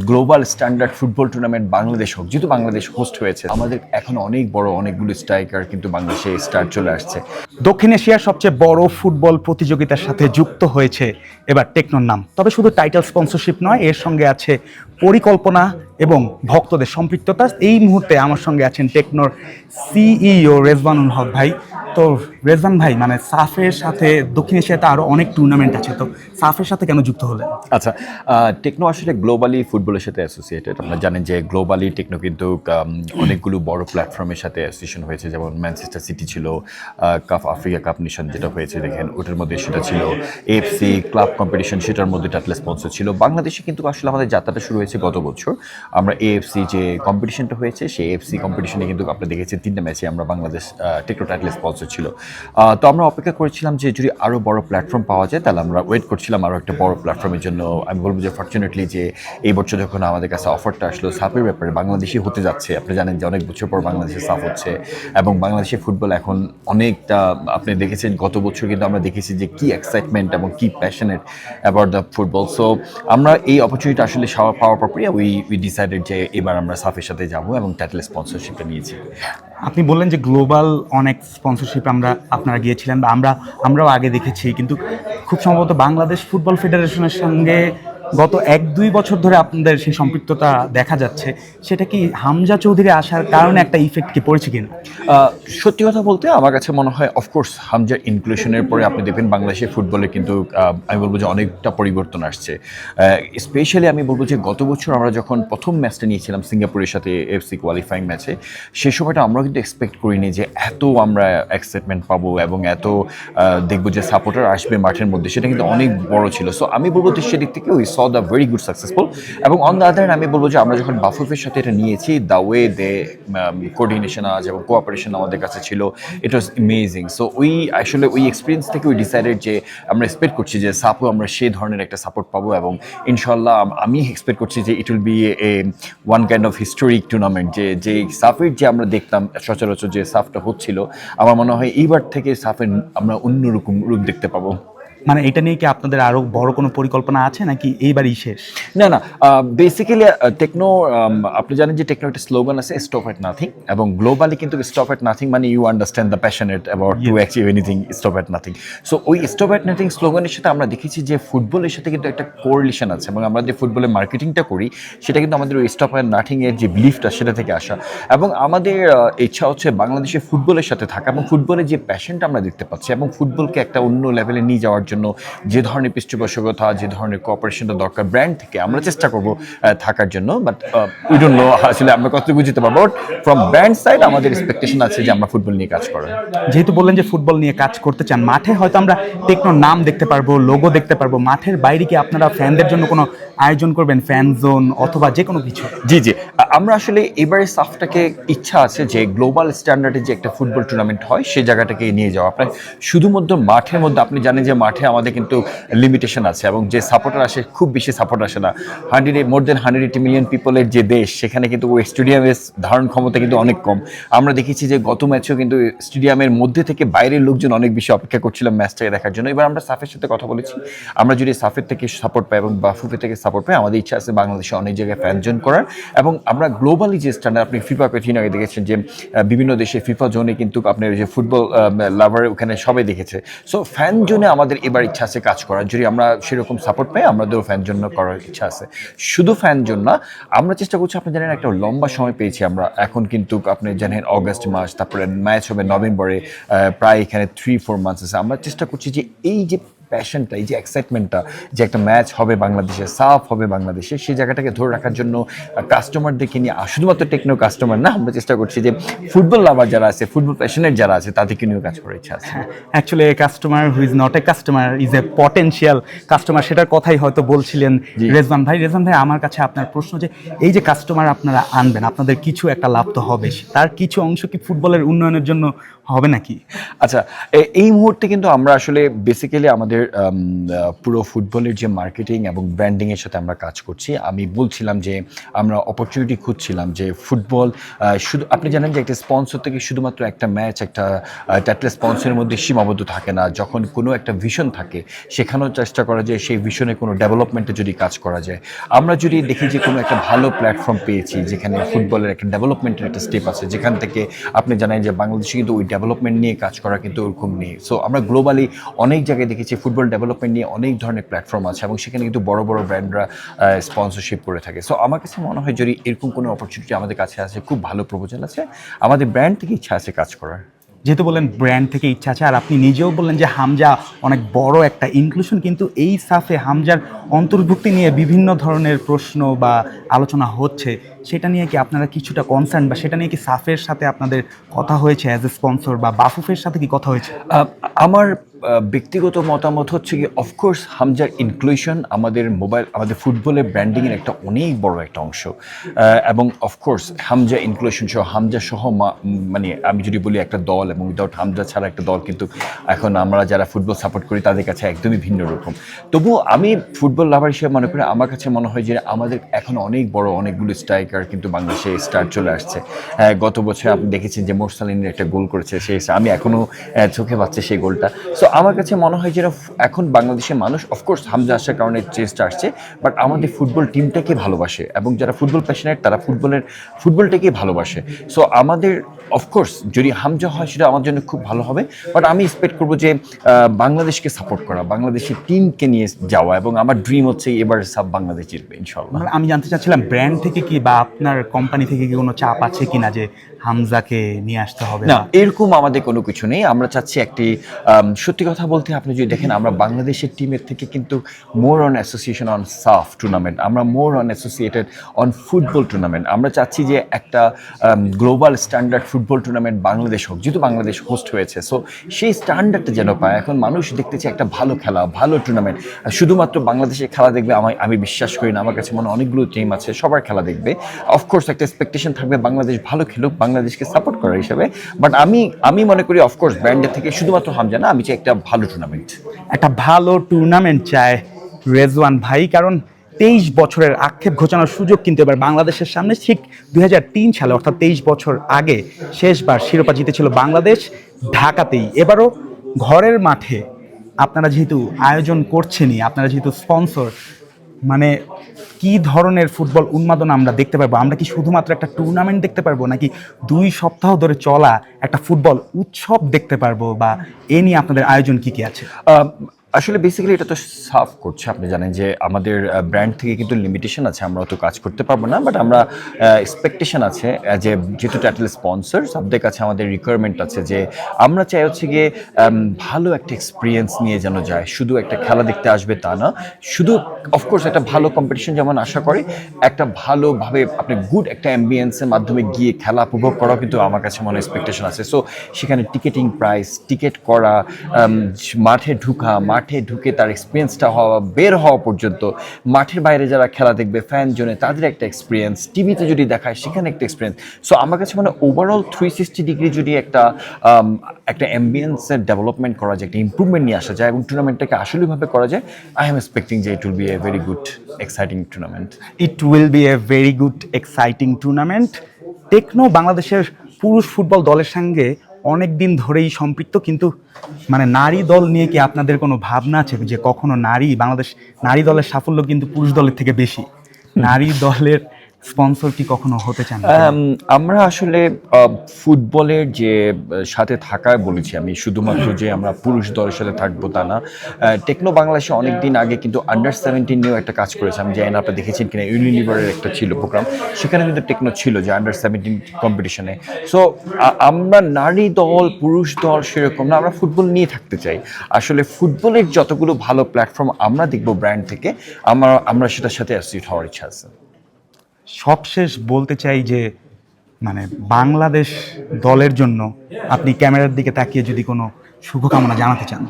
Global standard football tournament Bangladesh হোক, যেহেতু Bangladesh host হয়েছে, আমাদের এখন অনেক বড় অনেকগুলো স্ট্রাইকার কিন্তু বাংলাদেশে স্টার চলে আসছে। দক্ষিণ এশিয়ার সবচেয়ে বড় ফুটবল প্রতিযোগিতার সাথে যুক্ত হয়েছে এবার টেকনোর নাম। তবে শুধু টাইটেল স্পন্সরশিপ নয়, এর সঙ্গে আছে পরিকল্পনা এবং ভক্তদের সম্পৃক্ততা। এই মুহূর্তে আমার সঙ্গে আছেন টেকনোর সিইও রেজওয়ানুল হক ভাই। তো রেজওয়ান ভাই, মানে সাফের সাথে দক্ষিণ এশিয়াতে আরও অনেক টুর্নামেন্ট আছে, তো সাফের সাথে কেন যুক্ত হলেন? আচ্ছা, টেকনো আসলে গ্লোবালি ফুটবলের সাথে অ্যাসোসিয়েটেড। আপনারা জানেন যে গ্লোবালি টেকনো কিন্তু অনেকগুলো বড় প্ল্যাটফর্মের সাথে অ্যাসোসিয়েশন হয়েছে, যেমন ম্যানচেস্টার সিটি ছিল, কাপ আফ্রিকা কাপ নেশন যেটা হয়েছে দেখেন, ওটার মধ্যে সেটা ছিল এএফসি ক্লাব কম্পিটিশন, সেটার মধ্যে টাইটেল স্পন্সর ছিল। বাংলাদেশে কিন্তু আসলে আমাদের যাত্রাটা শুরু হয়েছে গত বছর। আমরা এএফসি যে কম্পিটিশনটা হয়েছে, সেই এএফসি কম্পিটিশনে কিন্তু আপনারা দেখেছেন 3টা ম্যাচে আমরা বাংলাদেশ টেকনো টাইটেল স্পন্সর ছিল। তো আমরা অপেক্ষা করেছিলাম যে যদি আরও বড় প্ল্যাটফর্ম পাওয়া যায়, তাহলে আমরা ওয়েট করছিলাম আরও একটা বড় প্ল্যাটফর্মের জন্য। আমি বলবো যে ফর্চুনেটলি যে এই বছর যখন আমাদের কাছে অফারটা আসলো সাফের ব্যাপারে, বাংলাদেশি হতে যাচ্ছে। আপনি জানেন যে অনেক বছর পর বাংলাদেশে সাফ হচ্ছে এবং বাংলাদেশের ফুটবল এখন অনেকটা, আপনি দেখেছেন গত বছর কিন্তু আমরা দেখেছি যে কি এক্সাইটমেন্ট এবং কি passionate about the football. So আমরা এই অপরচুনিটি আসলে পাওয়ার পরই উই ডিসাইডেড যে এবার আমরা সাফের সাথে যাবো এবং টাইটেল স্পন্সরশিপটা নিয়েছি। আপনি বললেন যে গ্লোবাল অনেক স্পন্সরশিপ আপনারা গিয়েছিলেন, বা আমরাও আগে দেখেছি, কিন্তু খুব সম্ভবত বাংলাদেশ ফুটবল ফেডারেশনের সঙ্গে গত 1-2 বছর ধরে আপনাদের সেই সম্পৃক্ততা দেখা যাচ্ছে। সেটা কি হামজা চৌধুরী আসার কারণে একটা ইফেক্ট কি পড়েছে কিনা? সত্যি কথা বলতে আমার কাছে মনে হয় অফকোর্স হামজার ইনক্লুশনের পরে আপনি দেখবেন বাংলাদেশের ফুটবলে কিন্তু আমি বলবো যে অনেকটা পরিবর্তন আসছে। স্পেশালি আমি বলবো যে গত বছর আমরা যখন প্রথম ম্যাচটা নিয়েছিলাম সিঙ্গাপুরের সাথে এফসি কোয়ালিফাইং ম্যাচে, সেই সময়টা আমরা কিন্তু এক্সপেক্ট করিনি যে এত আমরা এক্সাইটমেন্ট পাবো এবং এত দেখবো যে সাপোর্টার আসবে মাঠের মধ্যে, সেটা কিন্তু অনেক বড় ছিল। সো আমি বলবো যে সেদিক থেকে we saw the very good successful. এবং অন দ্য আদার আমি বলবো যে আমরা যখন বাফুফের সাথে এটা নিয়েছি, দ্য ওয়ে দে কোঅর্ডিনেশন আজ এবং কোঅপারেশন আমাদের কাছে ছিল, ইট ওয়াজ অ্যামেজিং। সো আসলে ওই এক্সপিরিয়েন্স থেকে উই ডিসাইডেড যে আমরা এক্সপেক্ট করছি যে সাপও আমরা সেই ধরনের একটা সাপোর্ট পাবো এবং ইনশাল্লাহ আমি এক্সপেক্ট করছি যে it will be A one kind of historic tournament. যে সাফের যে আমরা দেখতাম সচরাচর যে সাফটা হচ্ছিল, আমার মনে হয় এইবার থেকে সাফের আমরা অন্যরকম রূপ দেখতে পাবো। মানে এটা নিয়ে কি আপনাদের আরো বড় কোনো পরিকল্পনা আছে, নাকি এইবারই শেষ? না, বেসিক্যালি টেকনো, আপনি জানেন যে টেকনো একটা স্লোগান আছে, স্টপ এট নাথিং, এবং গ্লোবালি কিন্তু স্টপ এট নাথিং মানে you understand the passionate about to achieve anything, stop at nothing. So ওই স্টপ এট নাথিং স্লোগানের সাথে আমরা দেখেছি যে ফুটবলের সাথে কিন্তু একটা কোরিলেশন আছে, এবং আমরা যে ফুটবলের মার্কেটিংটা করি সেটা কিন্তু আমাদের ওই স্টপ এট নাথিং এর যে বিলিফটা সেটা থেকে আসা। এবং আমাদের ইচ্ছা হচ্ছে বাংলাদেশের ফুটবলের সাথে থাকা এবং ফুটবলের যে প্যাশনটা আমরা দেখতে পাচ্ছি এবং ফুটবলকে একটা অন্য লেভেলে নিয়ে যাওয়ার জন্য যে ধরনের পৃষ্ঠপোষকতা, যে ধরনের কোঅপারেশনটা দরকার ব্র্যান্ড থেকে, আমরা চেষ্টা করব থাকার জন্য। বাট উই ডোন্ট নো আসলে আমরা কতটুকু বুঝতে পারবো। বাট ফ্রম ব্র্যান্ড সাইড আমাদের এক্সপেকটেশন আছে যে আমরা ফুটবল নিয়ে কাজ করার। যেহেতু বললেন যে ফুটবল নিয়ে কাজ করতে চান, মাঠে হয়তো আমরা টেকনোর নাম দেখতে পারবো, লোগো দেখতে পারবো, মাঠের বাইরে কি আপনারা ফ্যানদের জন্য কোনো আয়োজন করবেন, ফ্যান জোন অথবা যে কোনো কিছু? জি, আমরা আসলে এবারে সাফটাকে ইচ্ছা আছে যে গ্লোবাল স্ট্যান্ডার্ডে যে একটা ফুটবল টুর্নামেন্ট হয় সেই জায়গাটাকে নিয়ে যাওয়া। আপনার শুধুমাত্র মাঠের মধ্যে, আপনি জানেন যে মাঠে আমাদের কিন্তু লিমিটেশন আছে এবং যে সাপোর্টার আসে খুব বেশি সাপোর্ট আসে না। মোর দেন 180 মিলিয়ন পিপলের যে দেশ, সেখানে কিন্তু ওই স্টেডিয়ামের ধারণ ক্ষমতা কিন্তু অনেক কম। আমরা দেখেছি যে গত ম্যাচেও কিন্তু স্টেডিয়ামের মধ্যে থেকে বাইরের লোকজন অনেক বেশি অপেক্ষা করছিলাম ম্যাচটাকে দেখার জন্য। এবার আমরা সাফের সাথে কথা বলেছি, আমরা যদি সাফের থেকে সাপোর্ট পাই এবং বাফুফে থেকে সাপোর্ট পাই, আমাদের ইচ্ছা আছে বাংলাদেশে অনেক জায়গায় ফ্যান জোন করার। এবং আমরা গ্লোবালি যে স্ট্যান্ডার্ড, আপনি ফিফা পেটিন আগে দেখেছেন যে বিভিন্ন দেশে ফিফা জোনে কিন্তু আপনার যে ফুটবল লাভার ওখানে সবাই দেখেছে। সো ফ্যান জোনে আমাদের এবার ইচ্ছা আছে কাজ করার। যদি আমরা সেরকম সাপোর্ট পাই, আমাদেরও ফ্যান জোন করার ইচ্ছা আছে। শুধু ফ্যান জোন না, আমরা চেষ্টা করছি, আপনি জানেন একটা লম্বা সময় পেয়েছি আমরা, এখন কিন্তু আপনি জানেন অগস্ট মাস, তারপরে ম্যাচ হবে নভেম্বরে, প্রায় এখানে 3-4 মান্থস আছে। আমরা চেষ্টা করছি যে এই যে প্যাশনটা, এই যে এক্সাইটমেন্টটা, যে একটা ম্যাচ হবে বাংলাদেশে, সাফ হবে বাংলাদেশে, সেই জায়গাটাকে ধরে রাখার জন্য কাস্টমারদেরকে নিয়ে, শুধুমাত্র টেকনো কাস্টমার না, আমরা চেষ্টা করছি যে ফুটবল লাভার যারা আছে, ফুটবল প্যাশনের যারা আছে, তাদেরকে নিয়েও কাজ করার ইচ্ছা আছে। Actually A customer who is not a customer is a potential customer, সেটার কথাই হয়তো বলছিলেন রেজওয়ান ভাই। আমার কাছে আপনার প্রশ্ন, যে এই যে কাস্টমার আপনারা আনবেন, আপনাদের কিছু একটা লাভ তো হবে, তার কিছু অংশ কি ফুটবলের উন্নয়নের জন্য হবে নাকি? আচ্ছা, এই মুহূর্তে কিন্তু আমরা আসলে বেসিক্যালি আমাদের পুরো ফুটবলের যে মার্কেটিং এবং ব্র্যান্ডিং এর সাথে আমরা কাজ করছি। আমি বলছিলাম যে আমরা অপরচুনিটি খুঁজছিলাম যে ফুটবল শুধু আপনি জানেন যে একটা স্পন্সর থেকে শুধুমাত্র একটা ম্যাচ, একটা টাইটেল স্পন্সরের মধ্যে সীমাবদ্ধ থাকে না। যখন কোনো একটা ভিশন থাকে, সেখানেও চেষ্টা করা যায় সেই ভিশনে কোনো ডেভেলপমেন্টে যদি কাজ করা যায়। আমরা যদি দেখি যে কোনো একটা ভালো প্ল্যাটফর্ম পেয়েছি, যেখানে ফুটবলের একটা ডেভেলপমেন্টের একটা স্টেপ আছে, যেখান থেকে আপনি জানেন যে বাংলাদেশে কিন্তু ওই ডেভেলপমেন্ট নিয়ে কাজ করা কিন্তু ওরকম নেই। সো আমরা গ্লোবালি অনেক জায়গায় দেখেছি ফুটবল ডেভেলপমেন্ট নিয়ে অনেক ধরনের প্ল্যাটফর্ম আছে এবং সেখানে কিন্তু বড় বড় ব্র্যান্ডরা স্পন্সরশিপ করে থাকে। সো আমার কাছে মনে হয় যদি এরকম কোনো অপরচুনিটি আমাদের কাছে আছে, খুব ভালো প্রপোজাল আছে, আমাদের ব্র্যান্ড থেকে ইচ্ছা আছে কাজ করার। যেহেতু বললেন ব্র্যান্ড থেকে ইচ্ছা আছে, আর আপনি নিজেও বললেন যে হামজা অনেক বড় একটা ইনক্লুশন, কিন্তু এই সাফে হামজার অন্তর্ভুক্তি নিয়ে বিভিন্ন ধরনের প্রশ্ন বা আলোচনা হচ্ছে, সেটা নিয়ে কি আপনারা কিছুটা কনসার্ন, বা সেটা নিয়ে কি সাফের সাথে আপনাদের কথা হয়েছে অ্যাজ এ স্পন্সর, বা বাফুফের সাথে কি কথা হয়েছে? আমার ব্যক্তিগত মতামত হচ্ছে কি, অফকোর্স হামজার ইনক্লুশন আমাদের ফুটবলের ব্র্যান্ডিংয়ের একটা অনেক বড় একটা অংশ, এবং অফকোর্স হামজা ইনক্লুশন সহ, হামজা সহ মানে আমি যদি বলি একটা দল, এবং উইদাউট হামজা ছাড়া একটা দল কিন্তু এখন আমরা যারা ফুটবল সাপোর্ট করি তাদের কাছে একদমই ভিন্ন রকম। তবুও আমি ফুটবল লাভার হিসেবে মনে করি, আমার কাছে মনে হয় যে আমাদের এখন অনেক বড় অনেকগুলো স্ট্রাইকার কিন্তু বাংলাদেশে স্টার চলে আসছে। গত বছর আপনি দেখেছেন যে মোরসালিনের একটা গোল করেছে, আমি এখনও চোখে পাচ্ছে সেই গোলটা। সো আমার কাছে মনে হয় যে এখন বাংলাদেশের মানুষ অফকোর্স হামজা আসার কারণে চেষ্টা আসছে, বাট আমাদের ফুটবল টিমটাকে ভালোবাসে, এবং যারা ফুটবল প্যাশনেট তারা ফুটবলটাকে ভালোবাসে। সো আমাদের অফকোর্স যদি হামজা হয় সেটা আমার জন্য খুব ভালো হবে, বাট আমি এক্সপেক্ট করবো যে বাংলাদেশকে সাপোর্ট করা, বাংলাদেশের টিমকে নিয়ে যাওয়া, এবং আমার ড্রিম হচ্ছে এবার সাব বাংলাদেশ জিতবে ইনশাল্লাহ। আমি জানতে চাচ্ছিলাম ব্র্যান্ড থেকে কি, বা আপনার কোম্পানি থেকে কি কোনো চাপ আছে কিনা যে হামজাকে নিয়ে আসতে হবে? না, এরকম আমাদের কোনো কিছু নেই। আমরা চাচ্ছি একটি সত্যি কথা বলতে, আপনি যদি দেখেন আমরা বাংলাদেশের টিমের থেকে কিন্তু মোর অন অ্যাসোসিয়েশন অন সাফ টুর্নামেন্ট, আমরা more on associated on football tournament. আমরা চাচ্ছি যে একটা global standard football tournament Bangladesh হোক, যেহেতু বাংলাদেশ হোস্ট হয়েছে। সো সেই স্ট্যান্ডার্ডটা যেন পায়। এখন মানুষ দেখতে চায় একটা ভালো খেলা, ভালো টুর্নামেন্ট। শুধুমাত্র বাংলাদেশের খেলা দেখবে আমি বিশ্বাস করি না। আমার কাছে মনে হয় অনেকগুলো টিম আছে, সবার খেলা দেখবে। অফকোর্স একটা এক্সপেকটেশন থাকবে বাংলাদেশ ভালো খেলুক, বাংলাদেশকে সাপোর্ট করার হিসাবে। বাট আমি মনে করি অফকোর্স ব্র্যান্ডের থেকে শুধুমাত্র হামজা না, আমি চাই একটা ভালো টুর্নামেন্ট। একটা ভালো টুর্নামেন্ট চায় রেজওয়ান ভাই, কারণ 23 বছরের আক্ষেপ ঘোচানোর সুযোগ কিন্তু এবার বাংলাদেশের সামনে। ঠিক 2003 সালে, অর্থাৎ 23 বছর আগে শেষবার শিরোপা জিতেছিল বাংলাদেশ ঢাকাতেই। এবারও ঘরের মাঠে আপনারা যেহেতু আয়োজন করছেনই, আপনারা যেহেতু স্পন্সর, মানে কি ধরনের ফুটবল উন্মাদনা আমরা দেখতে পারবো? আমরা কি শুধুমাত্র একটা টুর্নামেন্ট দেখতে পারবো, নাকি 2 সপ্তাহ ধরে চলা একটা ফুটবল উৎসব দেখতে পারবো, বা এ নিয়ে আপনাদের আয়োজন কি কি আছে? আসলে বেসিক্যালি এটা তো সাফ করছে। আপনি জানেন যে আমাদের ব্র্যান্ড থেকে কিন্তু লিমিটেশন আছে, আমরা অত কাজ করতে পারবো না। বাট আমরা এক্সপেকটেশন আছে যে যেহেতু টাইটেল স্পন্সর, সবদের কাছে আমাদের রিকোয়ারমেন্ট আছে যে আমরা চাই হচ্ছে গিয়ে ভালো একটা এক্সপিরিয়েন্স নিয়ে যেন যায়। শুধু একটা খেলা দেখতে আসবে তা না, শুধু অফকোর্স একটা ভালো কম্পিটিশন যেমন আশা করি, একটা ভালোভাবে আপনি গুড একটা অ্যাম্বিয়েন্সের মাধ্যমে গিয়ে খেলা উপভোগ করাও কিন্তু আমার কাছে মনে এক্সপেকটেশন আছে। সো সেখানে টিকেটিং প্রাইস, টিকেট করা, মাঠে ঢুকে তার এক্সপিরিয়েন্সটা হওয়া, বের হওয়া পর্যন্ত, মাঠের বাইরে যারা খেলা দেখবে ফ্যান জোনে তাদের একটা এক্সপিরিয়েন্স, টিভিতে যদি দেখায় সেখানে একটা এক্সপিরিয়েন্স। সো আমার কাছে মানে ওভারঅল 360 ডিগ্রি যদি একটা অ্যাম্বিয়েন্সের ডেভেলপমেন্ট করা যায়, একটা ইম্প্রুভমেন্ট নিয়ে আসা যায়, এবং টুর্নামেন্টটাকে আসলেভাবে করা যায়, আই এম এক্সপেক্টিং যে it will be a very good exciting tournament. It will be a very good exciting tournament. Tecno বাংলাদেশের পুরুষ ফুটবল দলের সঙ্গে অনেক দিন ধরেই সম্পৃক্ত, কিন্তু মানে নারী দল নিয়ে কি আপনাদের কোনো ভাবনা আছে যে কখনো বাংলাদেশ নারী দলের সাফল্য কিন্তু পুরুষ দলের থেকে বেশি, নারী দলের স্পন্সর কি কখনো হতে চান? আমরা আসলে ফুটবলের যে সাথে থাকায় বলেছি, আমি শুধুমাত্র যে আমরা পুরুষ দলের সাথে থাকবো তা না। টেকনো বাংলাদেশে অনেক দিন আগে কিন্তু আন্ডার 17 নিয়েও একটা কাজ করেছে। আমি জানি না আপনি দেখেছেন কিনা, ইউনিলিভারের একটা ছিল প্রোগ্রাম, সেখানে কিন্তু টেকনো ছিল যে আন্ডার 17 কম্পিটিশনে। সো আমরা নারী দল পুরুষ দল সেরকম না, আমরা ফুটবল নিয়ে থাকতে চাই। আসলে ফুটবলের যতগুলো ভালো প্ল্যাটফর্ম আমরা দেখবো ব্র্যান্ড থেকে, আমরা সেটার সাথে অ্যাসোসিয়েট হওয়ার ইচ্ছা আছে। সবশেষ বলতে চাই যে মানে বাংলাদেশ দলের জন্য আপনি ক্যামেরার দিকে তাকিয়ে যদি কোনো শুভকামনা জানাতে চান।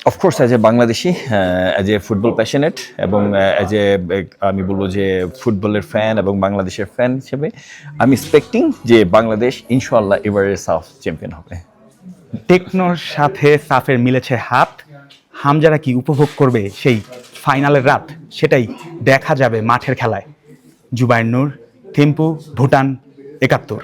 Of course as a Bangladeshi, as a football passionate এবং অ্যাজ এ আমি বলবো যে ফুটবলের ফ্যান এবং বাংলাদেশের ফ্যান হিসেবে আমি এক্সপেক্টিং যে বাংলাদেশ ইনশাআল্লাহ এবারে সাফ চ্যাম্পিয়ন হবে। টেকনোর সাথে সাফের মিলেছে হাত, হামজারা কি উপভোগ করবে সেই ফাইনালের রাত, সেটাই দেখা যাবে মাঠের খেলায়। জুবায়ের নূর, থিম্পু, ভুটান, ৭১।